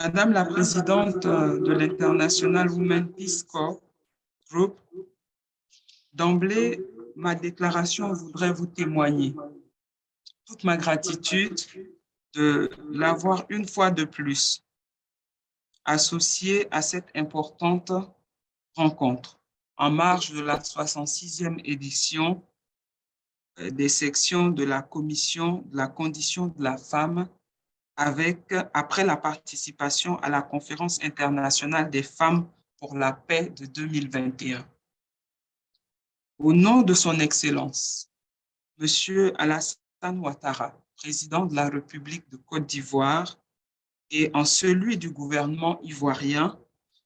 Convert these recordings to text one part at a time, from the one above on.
Madame la présidente de l'International Women Peace Corps Group, d'emblée, ma déclaration voudrait vous témoigner toute ma gratitude de l'avoir une fois de plus associée à cette importante rencontre en marge de la 66e édition des sections de la Commission de la condition de la femme après la participation à la Conférence internationale des femmes pour la paix de 2021. Au nom de son Excellence, Monsieur Alassane Ouattara, président de la République de Côte d'Ivoire, et en celui du gouvernement ivoirien,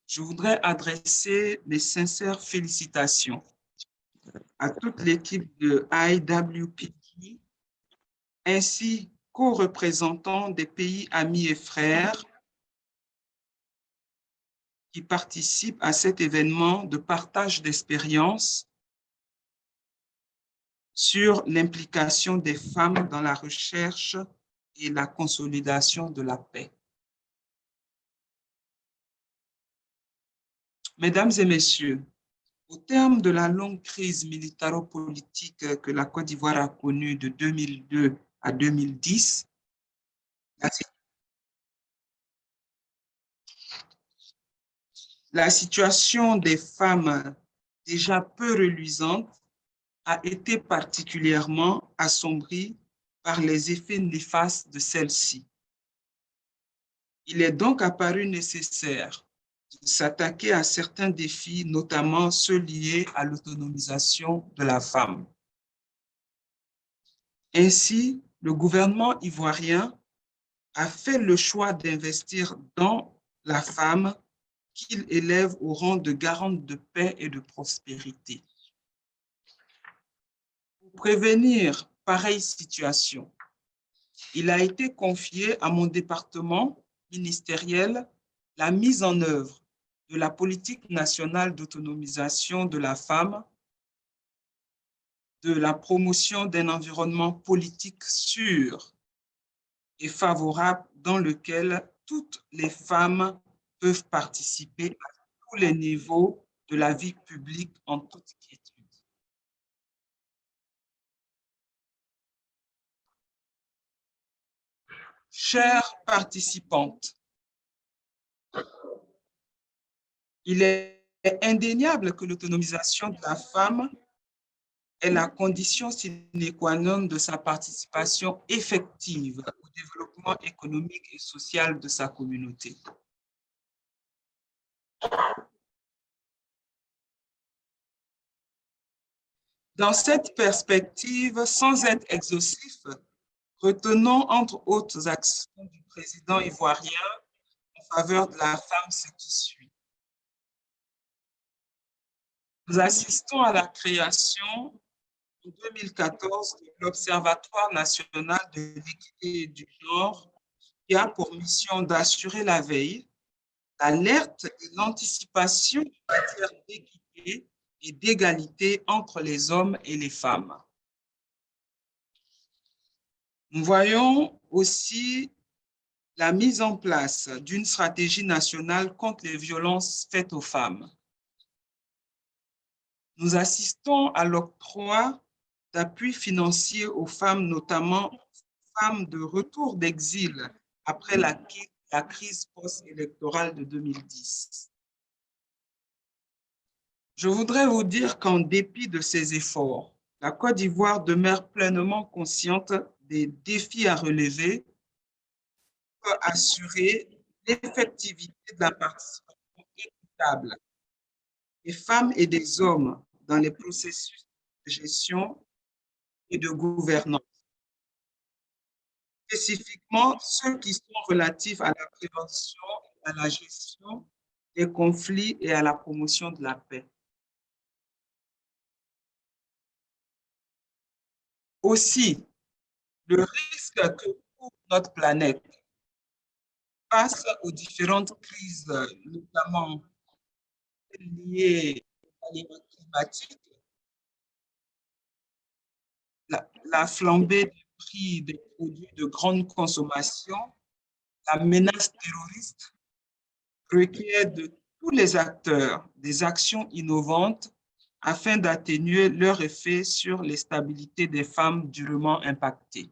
je voudrais adresser mes sincères félicitations à toute l'équipe de IWPG ainsi qu'aux représentants des pays amis et frères qui participent à cet événement de partage d'expériences sur l'implication des femmes dans la recherche et la consolidation de la paix. Mesdames et messieurs, au terme de la longue crise militaro-politique que la Côte d'Ivoire a connue de 2002 à 2010, la situation des femmes déjà peu reluisante a été particulièrement assombrie par les effets néfastes de celle-ci. Il est donc apparu nécessaire de s'attaquer à certains défis, notamment ceux liés à l'autonomisation de la femme. Ainsi, le gouvernement ivoirien a fait le choix d'investir dans la femme qu'il élève au rang de garante de paix et de prospérité. Pour prévenir pareille situation, il a été confié à mon département ministériel la mise en œuvre de la politique nationale d'autonomisation de la femme, de la promotion d'un environnement politique sûr et favorable dans lequel toutes les femmes peuvent participer à tous les niveaux de la vie publique en toute quiétude. Chères participantes, il est indéniable que l'autonomisation de la femme est la condition sine qua non de sa participation effective au développement économique et social de sa communauté. Dans cette perspective, sans être exhaustif, retenons entre autres actions du président ivoirien en faveur de la femme ce qui suit. Nous assistons à la création en 2014 de l'Observatoire national de l'équité et du genre qui a pour mission d'assurer la veille, l'alerte et l'anticipation en matière d'équité et d'égalité entre les hommes et les femmes. Nous voyons aussi la mise en place d'une stratégie nationale contre les violences faites aux femmes. Nous assistons à l'octroi d'appui financier aux femmes, notamment femmes de retour d'exil après la crise post-électorale de 2010. Je voudrais vous dire qu'en dépit de ces efforts, la Côte d'Ivoire demeure pleinement consciente des défis à relever pour assurer l'effectivité de la participation équitable des femmes et des hommes dans les processus de gestion et de gouvernance, spécifiquement ceux qui sont relatifs à la prévention, à la gestion des conflits et à la promotion de la paix. Aussi, le risque que court notre planète face aux différentes crises, notamment liées à l'événement climatique, la flambée des prix des produits de grande consommation, la menace terroriste requiert de tous les acteurs des actions innovantes afin d'atténuer leur effet sur les stabilités des femmes durement impactées.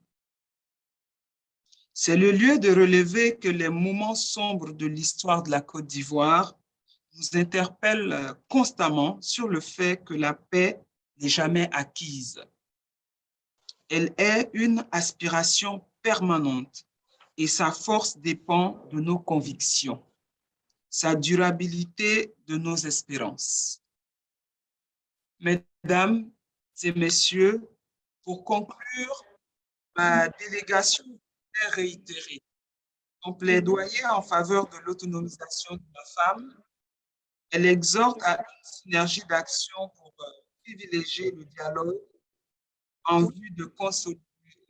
C'est le lieu de relever que les moments sombres de l'histoire de la Côte d'Ivoire nous interpellent constamment sur le fait que la paix n'est jamais acquise. Elle est une aspiration permanente et sa force dépend de nos convictions, sa durabilité de nos espérances. Mesdames et messieurs, pour conclure, ma délégation est réitérée son plaidoyer en faveur de l'autonomisation de la femme. Elle exhorte à une synergie d'action pour privilégier le dialogue en vue de consolider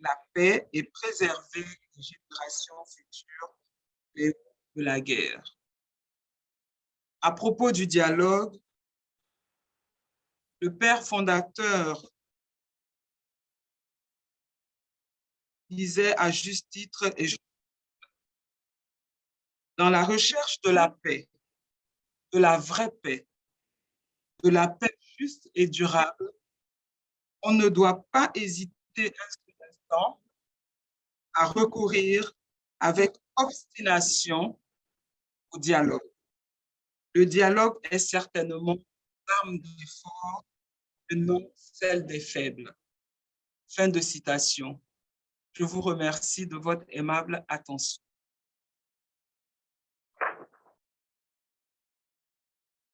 la paix et préserver les générations futures de la guerre. À propos du dialogue, le père fondateur disait à juste titre, et dans la recherche de la paix, de la vraie paix, de la paix juste et durable, on ne doit pas hésiter un seul instant à recourir avec obstination au dialogue. Le dialogue est certainement l'arme des forts et non celle des faibles. Fin de citation. Je vous remercie de votre aimable attention.